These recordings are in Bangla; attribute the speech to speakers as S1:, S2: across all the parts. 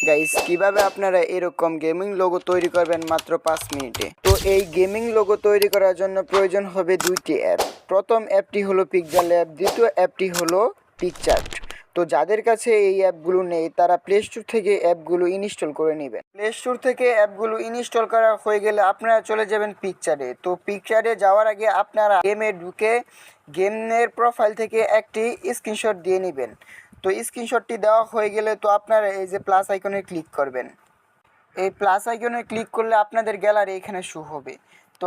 S1: গাইস কিভাবে আপনারা এরকম গেমিং লোগো তৈরি করবেন মাত্র 5 মিনিটে। তো এই গেমিং লোগো তৈরি করার জন্য প্রয়োজন হবে দুইটি অ্যাপ। প্রথম অ্যাপটি হলো পিক্সেল অ্যাপ, দ্বিতীয় অ্যাপটি হলো পিকচার্ট। তো যাদের কাছে এই অ্যাপগুলো নেই তারা প্লে স্টোর থেকে অ্যাপগুলো ইনস্টল করে নেবেন। প্লে স্টোর থেকে অ্যাপগুলো ইনস্টল করা হয়ে গেলে আপনারা চলে যাবেন পিকচারে। তো পিকচারে যাওয়ার আগে আপনারা গেমে ঢুকে গেমের প্রোফাইল থেকে একটি স্ক্রিনশট দিয়ে নেবেন। তো স্ক্রিনশটটি দেওয়া হয়ে গেলে তো আপনারা এই যে প্লাস আইকনে ক্লিক করবেন। এই প্লাস আইকনে ক্লিক করলে আপনাদের গ্যালারি এখানে শো হবে। তো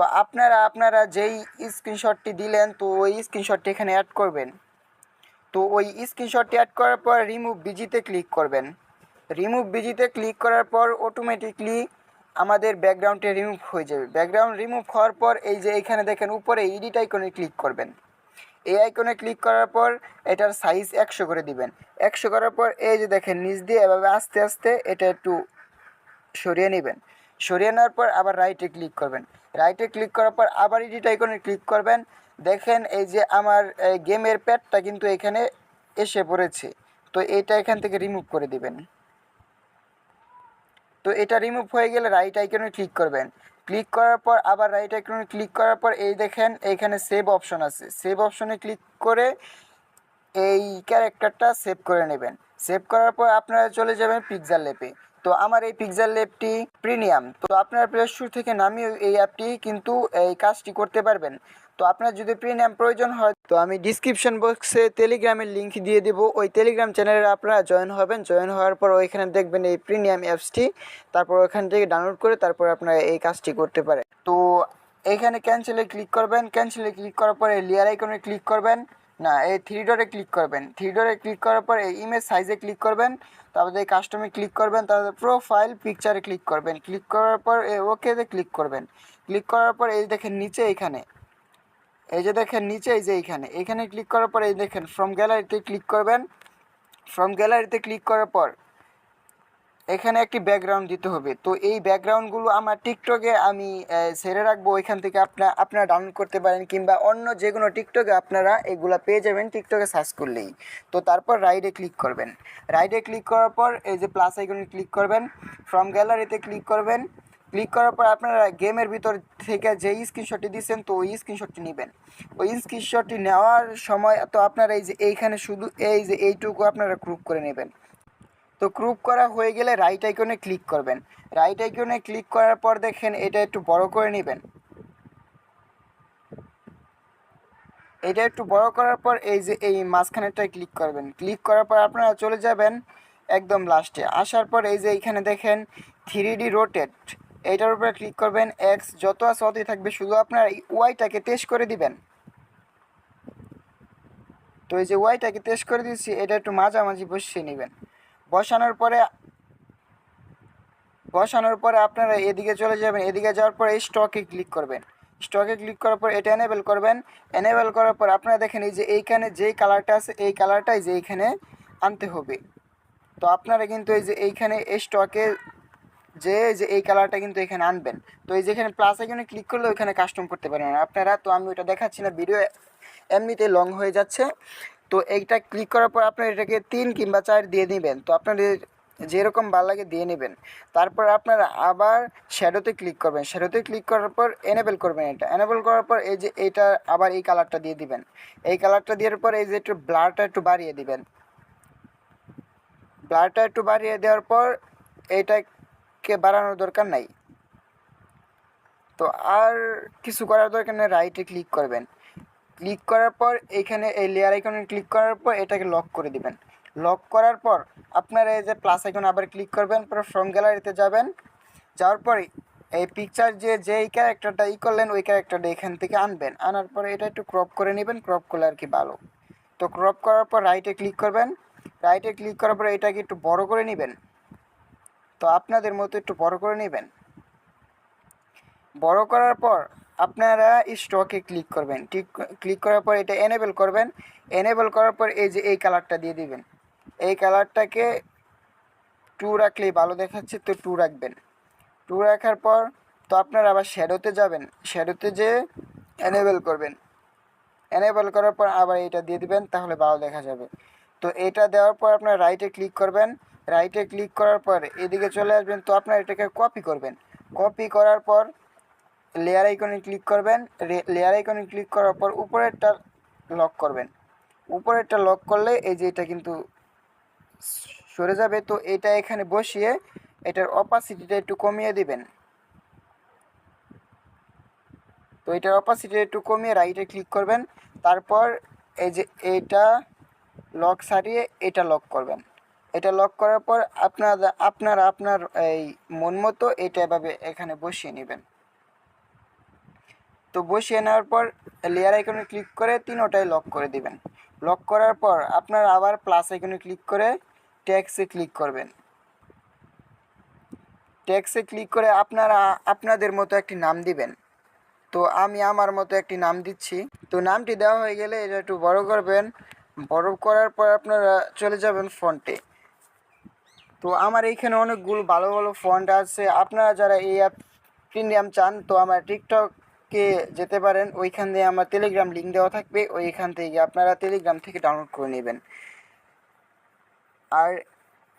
S1: আপনারা যেই স্ক্রিনশটটি দিলেন তো ওই স্ক্রিনশটটি এখানে অ্যাড করবেন। তো ওই স্ক্রিনশটটি অ্যাড করার পর রিমুভ বিজিতে ক্লিক করবেন। রিমুভ বিজিতে ক্লিক করার পর অটোমেটিকলি আমাদের ব্যাকগ্রাউন্ডে রিমুভ হয়ে যাবে। ব্যাকগ্রাউন্ড রিমুভ হওয়ার পর এই যে এখানে দেখেন উপরে এডিট আইকনে ক্লিক করবেন। এই আইকনে ক্লিক করার পর এটার সাইজ 100 করে দিবেন। 100 করার পর এই যে দেখেন নিচ দিয়ে এভাবে আস্তে আস্তে এটা একটু সরিয়ে নেবেন। সরিয়ে নেওয়ার পর আবার রাইটে ক্লিক করবেন। রাইটে ক্লিক করার পর আবার এডিট আইকনে ক্লিক করবেন। দেখেন এই যে আমার গেমের প্যাডটা কিন্তু এখানে এসে পড়েছে। তো এটা এখান থেকে রিমুভ করে দিবেন। তো এটা রিমুভ হয়ে গেলে রাইট আইকনে ক্লিক করবেন। ক্লিক করার পর আবার রাইট আইকনে ক্লিক করার পর এই দেখেন এইখানে সেভ অপশন আছে। সেভ অপশনে ক্লিক করে এই ক্যারেক্টারটা সেভ করে নেবেন। সেভ করার পর আপনারা চলে যাবেন পিক্সেল ল্যাবে। তো আমার এই পিক্সেল ল্যাবটি প্রিমিয়াম। তো আপনার প্লে স্টোর থেকে নামিয়ে এই অ্যাপটি কিন্তু এই কাজটি করতে পারবেন। তো আপনার যদি প্রিমিয়াম প্রয়োজন হয় তো আমি ডিসক্রিপশন বক্সে টেলিগ্রামের লিঙ্ক দিয়ে দেবো। ওই টেলিগ্রাম চ্যানেলে আপনারা জয়েন হবেন। জয়েন হওয়ার পর ওইখানে দেখবেন এই প্রিমিয়াম অ্যাপসটি। তারপর ওখান থেকে ডাউনলোড করে তারপর আপনারা এই কাজটি করতে পারেন। তো এখানে ক্যান্সেলে ক্লিক করবেন। ক্যান্সেলে ক্লিক করার পরে লেয়ার আইকনে ক্লিক করবেন। না, এই থ্রি ডটে ক্লিক করবেন। থ্রি ডটে ক্লিক করার পর এই ইমেজ সাইজে ক্লিক করবেন। তারপরে এই কাস্টমে ক্লিক করবেন। তারপরে প্রোফাইল পিকচারে ক্লিক করবেন। ক্লিক করার পর এই ওকেতে ক্লিক করবেন। ক্লিক করার পর এই দেখেন নিচে এইখানে এই যে দেখেন নিচে এই যে এইখানে ক্লিক করার পর এই দেখেন ফ্রম গ্যালারিতে ক্লিক করবেন। ফ্রম গ্যালারিতে ক্লিক করার পর এখানে একটি ব্যাকগ্রাউন্ড দিতে হবে। তো এই ব্যাকগ্রাউন্ডগুলো আমার টিকটকে আমি ছেড়ে রাখবো। ওইখান থেকে আপনারা ডাউনলোড করতে পারেন কিংবা অন্য যে কোনো টিকটকে আপনারা এগুলো পেয়ে যাবেন টিকটকে সার্চ করলেই। তো তারপর রাইটে ক্লিক করবেন। রাইটে ক্লিক করার পর এই যে প্লাস আইকনে ক্লিক করবেন। ফ্রম গ্যালারিতে ক্লিক করবেন। ক্লিক করার পর আপনারা গেমের ভিতর থেকে যে স্ক্রিনশটটি দিচ্ছেন তো ওই স্ক্রিনশটটি নেবেন। ওই স্ক্রিনশটটি নেওয়ার সময় তো আপনারা এই যে এইখানে শুধু এই যে এইটুকু আপনারা ক্রপ করে নেবেন। তো ক্রপ করা হয়ে গেলে রাইট আইকনে ক্লিক করবেন। রাইট আইকনে ক্লিক করার পর দেখেন এটা একটু বড় করে নেবেন। এটা একটু বড় করার পর এই যে এই মাঝখানেরটায় ক্লিক করবেন। ক্লিক করার পর আপনারা চলে যাবেন একদম লাস্টে। আসার পর এই যে এইখানে দেখেন 3D রোটেট, এইটার উপরে ক্লিক করবেন। এক্স যত আছে অতই থাকবে, শুধু আপনারা ওয়াইটাকে তেজ করে দিবেন। তো এই যে ওয়াইটাকে তেজ করে দিচ্ছি, এটা একটু মাঝামাঝি বসিয়ে নেবেন। বসানোর পরে আপনারা এদিকে চলে যাবেন। এদিকে যাওয়ার পর এই স্টকে ক্লিক করবেন। স্টকে ক্লিক করার পর এটা এনেবেল করবেন। এনেবেল করার পর আপনারা দেখেন এই যে এইখানে যেই কালারটা আছে এই কালারটাই যে এইখানে আনতে হবে। তো আপনারা কিন্তু এই যে এইখানে এই স্টকে যে এই কালারটা কিন্তু এখানে আনবেন। তো এই যেখানে প্লাস আইকনে ক্লিক করলে ওইখানে কাস্টম করতে পারেন আপনারা। তো আমি ওটা দেখাচ্ছি না, ভিডিও এমনিতেই লং হয়ে যাচ্ছে। তো এইটা ক্লিক করার পর আপনারা এটাকে 3 কিংবা 4 দিয়ে নেবেন। তো আপনাদের যেরকম ভালো লাগে দিয়ে নেবেন। তারপর আপনারা আবার শ্যাডোতে ক্লিক করবেন। শ্যাডোতে ক্লিক করার পর এনেবেল করবেন। এটা এনেবেল করার পর এই যে এইটা আবার এই কালারটা দিয়ে দিবেন। এই কালারটা দেওয়ার পর এই যে একটু ব্লারটা একটু বাড়িয়ে দিবেন। ব্লারটা একটু বাড়িয়ে দেওয়ার পর এইটাকে বাড়ানোর দরকার নাই। তো আর কিছু করার দরকার নেই, রাইটে ক্লিক করবেন। ক্লিক করার পর এইখানে এই লেয়ার আইকনে ক্লিক করার পর এটাকে লক করে দিবেন। লক করার পর আপনারা এই যে প্লাস আইকন আবার ক্লিক করবেন। পরে ফ্রম গ্যালারিতে যাবেন। যাওয়ার পরে এই পিকচার যেই ক্যারেক্টারটা করলেন ওই ক্যারেক্টারটা এখান থেকে আনবেন। আনার পরে এটা একটু ক্রপ করে নেবেন। ক্রপ করলে আর কি ভালো। তো ক্রপ করার পর রাইটে ক্লিক করবেন। রাইটে ক্লিক করার পর এটাকে একটু বড় করে নেবেন। তো আপনাদের মতো একটু বড় করে নেবেন। বড় করার পর আপনারা স্টকে ক্লিক করবেন। ক্লিক করার পর এটা এনেবেল করবেন। এনেবেল করার পর এই যে এই কালারটা দিয়ে দিবেন। এই কালারটাকে 2 রাখলেই ভালো দেখাচ্ছে, তো 2 রাখবেন। 2 রাখার পর তো আপনারা আবার শ্যাডোতে যাবেন। শ্যাডোতে যেয়ে এনেবেল করবেন। এনেবেল করার পর আবার এটা দিয়ে দিবেন, তাহলে ভালো দেখা যাবে। তো এটা দেওয়ার পর আপনারা রাইটে ক্লিক করবেন। রাইটে ক্লিক করার পর এদিকে চলে আসবেন। তো আপনারা এটাকে কপি করবেন। কপি করার পর লেয়ার আইকনে ক্লিক করবেন। লেয়ার আইকনে ক্লিক করার পর উপরেরটা লক করবেন। উপরেরটা লক করলে এই যে এটা কিন্তু সরে যাবে। তো এটা এখানে বসিয়ে এটার অপাসিটিটা একটু কমিয়ে দিবেন। তো এটার অপাসিটি একটু কমিয়ে রাইটে ক্লিক করবেন। তারপর এই যে এটা লক সারিয়ে এটা লক করবেন। এটা লক করার পর আপনারা আপনার এই মন মতো এটা এভাবে এখানে বসিয়ে নেবেন। তো বসিয়ে নেওয়ার পর লেয়ার আইকনে ক্লিক করে তিনোটাই লক করে দিবেন। লক করার পর আপনারা আবার প্লাস আইকনে ক্লিক করে টেক্সটে ক্লিক করবেন। টেক্সটে ক্লিক করে আপনারা আপনাদের মতো একটি নাম দিবেন। তো আমি আমার মতো একটি নাম দিচ্ছি। তো নামটি দেওয়া হয়ে গেলে এটা একটু বড় করবেন। বড় করার পর আপনারা চলে যাবেন ফন্টে। তো আমার এইখানে অনেকগুলো ভালো ভালো ফন্ট আছে। আপনারা যারা এই অ্যাপ প্রিমিয়াম চান তো আমার টিকটকে যেতে পারেন। ওইখান দিয়ে আমার টেলিগ্রাম লিঙ্ক দেওয়া থাকবে, ওইখান থেকে আপনারা টেলিগ্রাম থেকে ডাউনলোড করে নেবেন। আর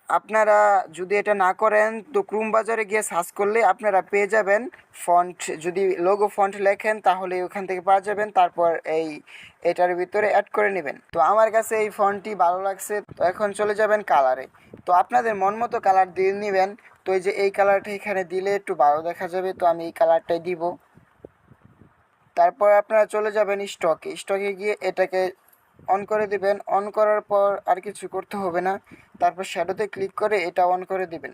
S1: আপনারা যদি এটা না করেন তো ক্রোম বাজারে গিয়ে সার্চ করলে আপনারা পেয়ে যাবেন ফন্ট। যদি লোগো ফন্ট লেখেন তাহলে ওখান থেকে পাওয়া যাবেন। তারপর এটার ভিতরে অ্যাড করে নেবেন। তো আমার কাছে এই ফন্টটি ভালো লাগছে। তো এখন চলে যাবেন কালারে। তো আপনাদের মন মতো কালার দিয়ে নেবেন। তো এই যে এই কালারটা এখানে দিলে একটু ভালো দেখা যাবে, তো আমি এই কালারটাই দিব। তারপর আপনারা চলে যাবেন স্টকে গিয়ে এটাকে অন করে দিবেন। অন করার পর আর কিছু করতে হবে না। তারপর শ্যাডোতে ক্লিক করে এটা অন করে দিবেন।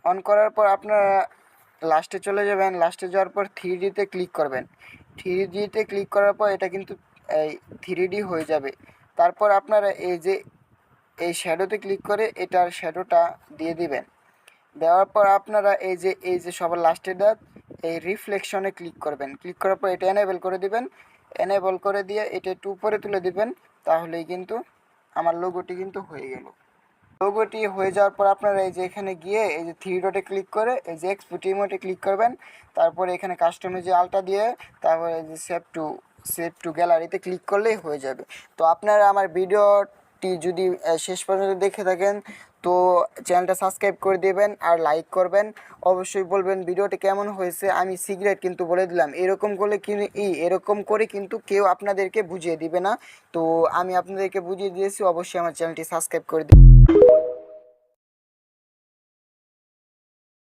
S1: অন করার পর আপনারা লাস্টে চলে যাবেন। লাস্টে যাওয়ার পর 3Dতে ক্লিক করবেন। 3Dতে ক্লিক করার পর এটা কিন্তু এই 3D হয়ে যাবে। তারপর আপনারা এই যে এই শ্যাডোতে ক্লিক করে এটার শ্যাডোটা দিয়ে দিবেন। দেওয়ার পর আপনারা এই যে সবার লাস্টের দাঁত এই রিফ্লেকশনে ক্লিক করবেন। ক্লিক করার পর এটা এনেবল করে দিবেন। এনেবল করে দিয়ে এটা একটু উপরে তুলে দিবেন। তাহলেই কিন্তু আমার লোগোটি কিন্তু হয়ে গেল। লোগোটি হয়ে যাওয়ার পর আপনারা এই যে এখানে গিয়ে এই যে 3 ডটে ক্লিক করে এই যে এক্সপোর্ট ইমোটে ক্লিক করবেন। তারপরে এখানে কাস্টমে যে আলটা দিয়ে তারপরে এই যে সেভ টু গ্যালারিতে ক্লিক করলেই হয়ে যাবে। তো আপনারা আমার ভিডিওটি যদি শেষ পর্যন্ত দেখে থাকেন তো চ্যানেলটা সাবস্ক্রাইব করে দেবেন আর লাইক করবেন। অবশ্যই বলবেন ভিডিওটি কেমন হয়েছে। আমি সিক্রেট কিন্তু বলে দিলাম, এরকম করে কিন্তু কেউ আপনাদেরকে বুঝিয়ে দিবে না। তো আমি আপনাদেরকে বুঝিয়ে দিয়েছি। অবশ্যই আমার চ্যানেলটি সাবস্ক্রাইব করে দিন।